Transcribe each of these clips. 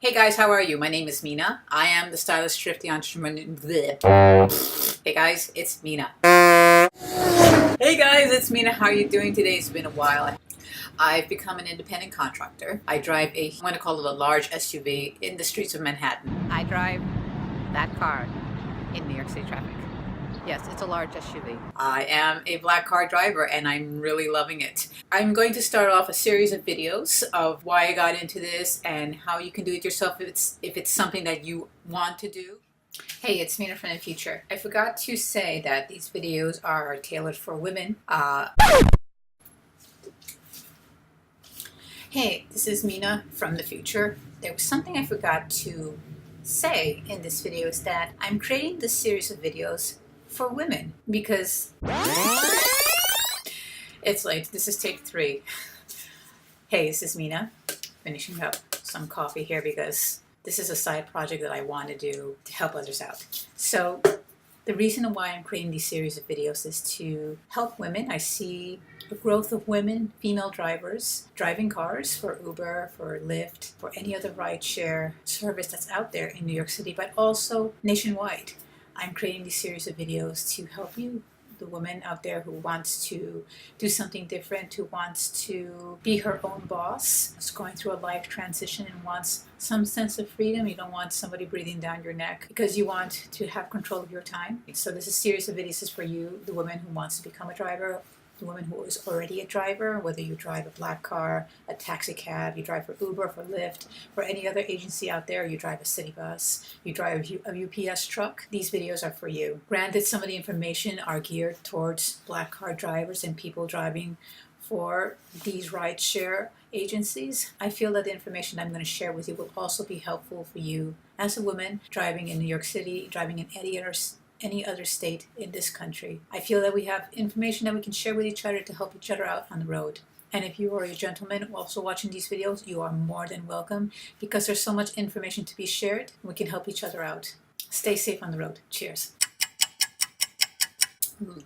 Hey guys, how are you? My name is Mina. I am the stylish thrifty entrepreneur. Hey guys, it's Mina. Hey guys, it's Mina. How are you doing today? It's been a while. I've become an independent contractor. I drive I'm going to call it a large SUV in the streets of Manhattan. I drive that car in New York City traffic. Yes, it's a large SUV. I am a black car driver and I'm really loving it. I'm going to start off a series of videos of why I got into this and how you can do it yourself if it's something that you want to do. Hey, it's Mina from the future. I forgot to say that these videos are tailored for women. Hey, this is Mina from the future. There was something I forgot to say in this video is that I'm creating this series of videos for women because it's late. This is take 3. Hey, this is Mina finishing up some coffee here because this is a side project that I want to do to help others out. So the reason why I'm creating these series of videos is to help women. I see the growth of women, female drivers, driving cars for Uber, for Lyft, for any other rideshare service that's out there in New York City, but also nationwide. I'm creating these series of videos to help you, the woman out there who wants to do something different, who wants to be her own boss, who's going through a life transition and wants some sense of freedom. You don't want somebody breathing down your neck because you want to have control of your time. So this is a series of videos is for you, the woman who wants to become a driver, the woman who is already a driver, whether you drive a black car, a taxi cab, you drive for Uber, for Lyft, for any other agency out there, you drive a city bus, you drive a UPS truck. These videos are for you. Granted, some of the information are geared towards black car drivers and people driving for these rideshare agencies. I feel that the information I'm going to share with you will also be helpful for you as a woman driving in New York City, driving in any other state in this country. I feel that we have information that we can share with each other to help each other out on the road. And if you are a gentleman also watching these videos, you are more than welcome because there's so much information to be shared and we can help each other out. Stay safe on the road. Cheers.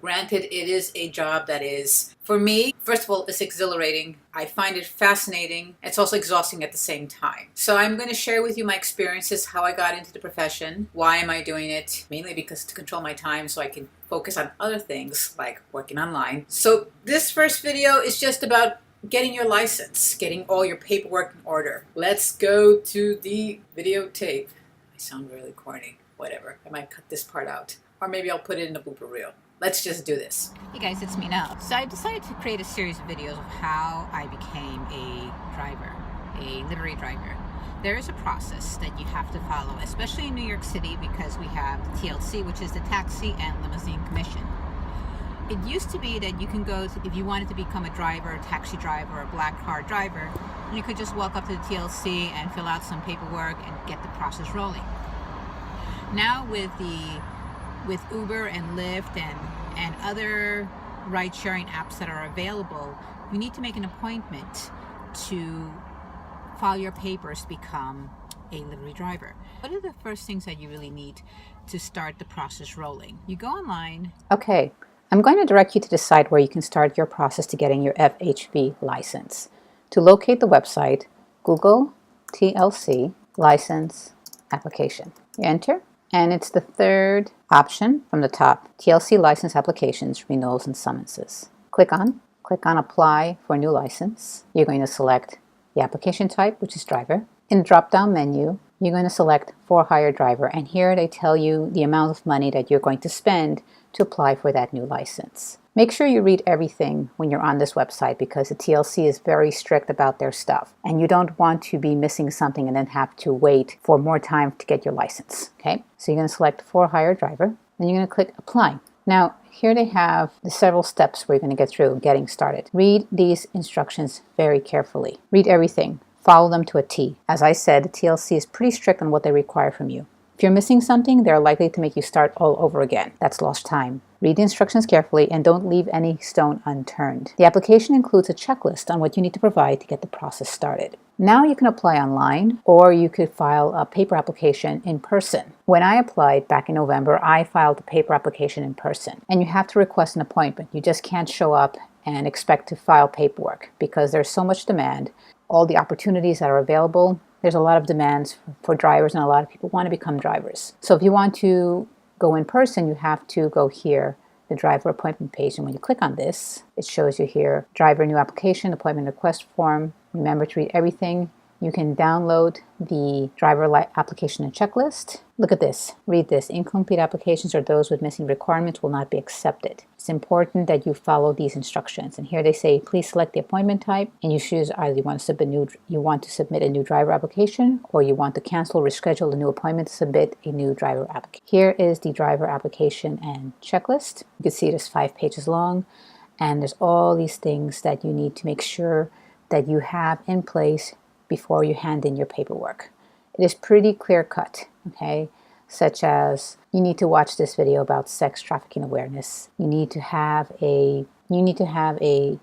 Granted, it is a job that is, for me, first of all, it's exhilarating. I find it fascinating. It's also exhausting at the same time. So I'm going to share with you my experiences, how I got into the profession, why am I doing it, mainly because to control my time so I can focus on other things like working online. So this first video is just about getting your license, getting all your paperwork in order. Let's go to the videotape. I sound really corny. Whatever. I might cut this part out. Or maybe I'll put it in a blooper reel. Let's just do this. Hey guys, it's Mina. So I decided to create a series of videos of how I became a driver, a livery driver. There is a process that you have to follow, especially in New York City because we have the TLC, which is the Taxi and Limousine Commission. It used to be that you can go, if you wanted to become a driver, a taxi driver, or a black car driver, you could just walk up to the TLC and fill out some paperwork and get the process rolling. Now with Uber and Lyft and other ride-sharing apps that are available, you need to make an appointment to file your papers to become a livery driver. What are the first things that you really need to start the process rolling? You go online. Okay, I'm going to direct you to the site where you can start your process to getting your FHB license. To locate the website, Google TLC license application. You enter. And it's the third option from the top, TLC license applications, renewals, and summonses. Click on apply for a new license. You're going to select the application type, which is driver. In the drop-down menu, you're going to select for hire driver. And here they tell you the amount of money that you're going to spend to apply for that new license. Make sure you read everything when you're on this website because the TLC is very strict about their stuff. And you don't want to be missing something and then have to wait for more time to get your license. Okay, so you're going to select for hire driver. Then you're going to click apply. Now, here they have the several steps where you're going to get through getting started. Read these instructions very carefully. Read everything. Follow them to a T. As I said, the TLC is pretty strict on what they require from you. If you're missing something, they're likely to make you start all over again. That's lost time. Read the instructions carefully and don't leave any stone unturned. The application includes a checklist on what you need to provide to get the process started. Now you can apply online or you could file a paper application in person. When I applied back in November, I filed a paper application in person. And you have to request an appointment. You just can't show up and expect to file paperwork because there's so much demand. All the opportunities that are available, There's a lot of demands for drivers, and a lot of people want to become drivers. So if you want to go in person, you have to go here, the driver appointment page. And when you click on this, it shows you here, driver new application, appointment request form. Remember to read everything. You can download the driver application and checklist. Look at this. Read this. Incomplete applications or those with missing requirements will not be accepted. It's important that you follow these instructions. And here they say, please select the appointment type, and you choose either you want to submit a new driver application, or you want to cancel, reschedule a new appointment to submit a new driver application. Here is the driver application and checklist. You can see it is 5 pages long, and there's all these things that you need to make sure that you have in place before you hand in your paperwork. It is pretty clear cut, okay? Such as you need to watch this video about sex trafficking awareness. You need to have a DMV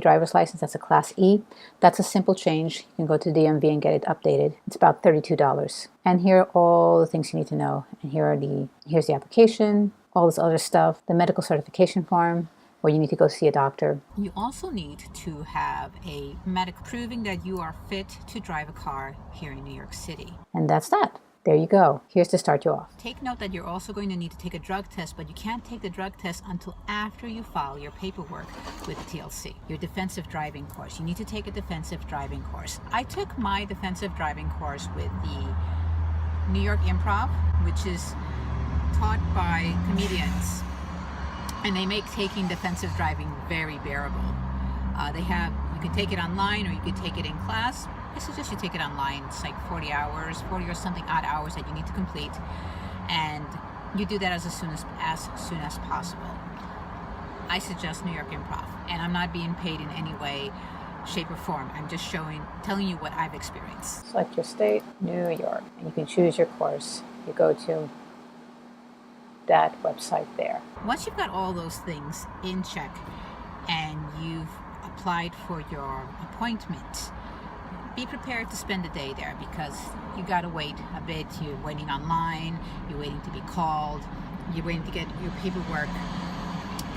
driver's license. That's a Class E. That's a simple change. You can go to DMV and get it updated. It's about $32. And here are all the things you need to know. And here's the application, all this other stuff, the medical certification form, where you need to go see a doctor. You also need to have a medical proving that you are fit to drive a car here in New York City. And that's that. There you go. Here's to start you off. Take note that you're also going to need to take a drug test, but you can't take the drug test until after you file your paperwork with the TLC, your defensive driving course. You need to take a defensive driving course. I took my defensive driving course with the New York Improv, which is taught by comedians. And they make taking defensive driving very bearable. You can take it online or you can take it in class. I suggest you take it online. It's like 40 or something odd hours that you need to complete. And you do that as soon as possible. I suggest New York Improv. And I'm not being paid in any way, shape, or form. I'm just telling you what I've experienced. Select your state, New York, and you can choose your course. You go to that website there. Once you've got all those things in check and you've applied for your appointment, be prepared to spend the day there, because you got to wait a bit. You're waiting online, you're waiting to be called, you're waiting to get your paperwork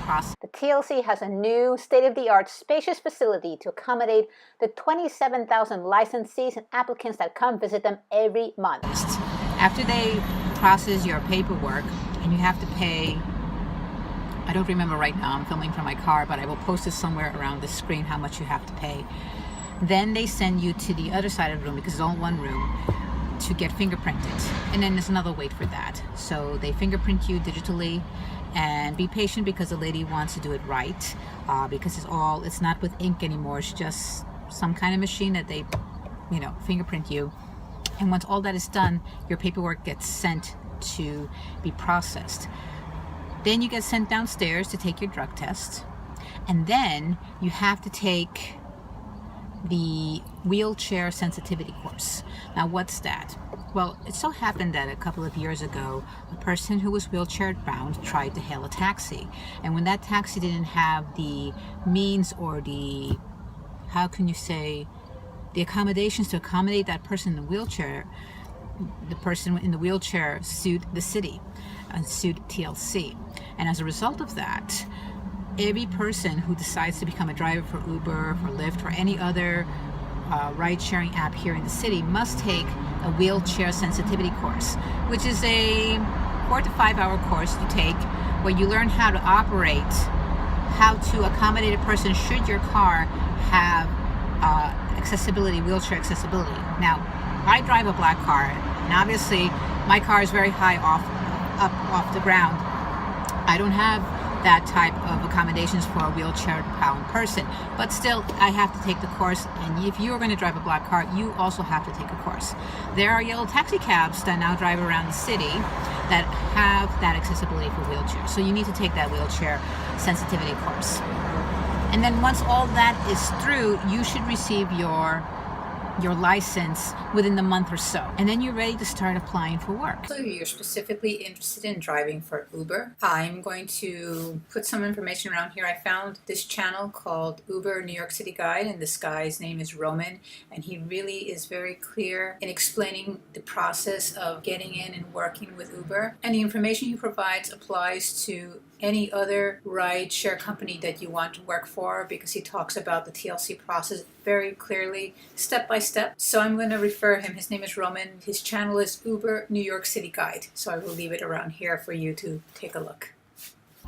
processed. The TLC has a new state-of-the-art spacious facility to accommodate the 27,000 licensees and applicants that come visit them every month. After they process your paperwork, and you have to pay, I don't remember right now, I'm filming from my car, but I will post it somewhere around the screen how much you have to pay. Then they send you to the other side of the room, because it's all one room, to get fingerprinted. And then there's another wait for that. So they fingerprint you digitally, and be patient because the lady wants to do it right, because it's not with ink anymore. It's just some kind of machine that they, fingerprint you. And once all that is done, your paperwork gets sent to be processed. Then you get sent downstairs to take your drug test, and then you have to take the wheelchair sensitivity course. Now, what's that? Well, it so happened that a couple of years ago, a person who was wheelchair bound tried to hail a taxi, and when that taxi didn't have the means or the accommodations to accommodate that person in the wheelchair, the person in the wheelchair sued the city and sued TLC. And as a result of that, every person who decides to become a driver for Uber, for Lyft, or any other ride-sharing app here in the city must take a wheelchair sensitivity course, which is a 4 to 5 hour course you take where you learn how to operate, how to accommodate a person should your car have wheelchair accessibility. Now, I drive a black car, and obviously my car is very high off the ground. I don't have that type of accommodations for a wheelchair-bound person, but still I have to take the course. And if you're going to drive a black car, you also have to take a course. There are yellow taxi cabs that now drive around the city that have that accessibility for wheelchairs, so you need to take that wheelchair sensitivity course. And then once all that is through, you should receive your license within the month or so. And then you're ready to start applying for work. So you're specifically interested in driving for Uber. I'm going to put some information around here. I found this channel called Uber New York City Guide, and this guy's name is Roman, and he really is very clear in explaining the process of getting in and working with Uber. And the information he provides applies to any other ride share company that you want to work for, because he talks about the TLC process very clearly, step by step. So I'm going to refer him. His name is Roman. His channel is Uber New York City Guide. So I will leave it around here for you to take a look.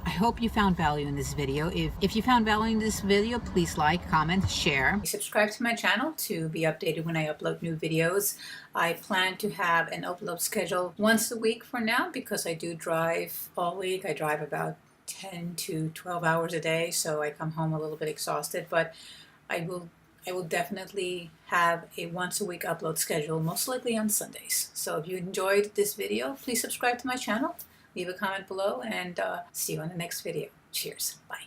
I hope you found value in this video. If you found value in this video, please like, comment, share. Subscribe to my channel to be updated when I upload new videos. I plan to have an upload schedule once a week for now, because I do drive all week. I drive about 10 to 12 hours a day, so I come home a little bit exhausted, but I will definitely have a once a week upload schedule, most likely on Sundays. So if you enjoyed this video, please subscribe to my channel. Leave a comment below, and see you on the next video. Cheers. Bye.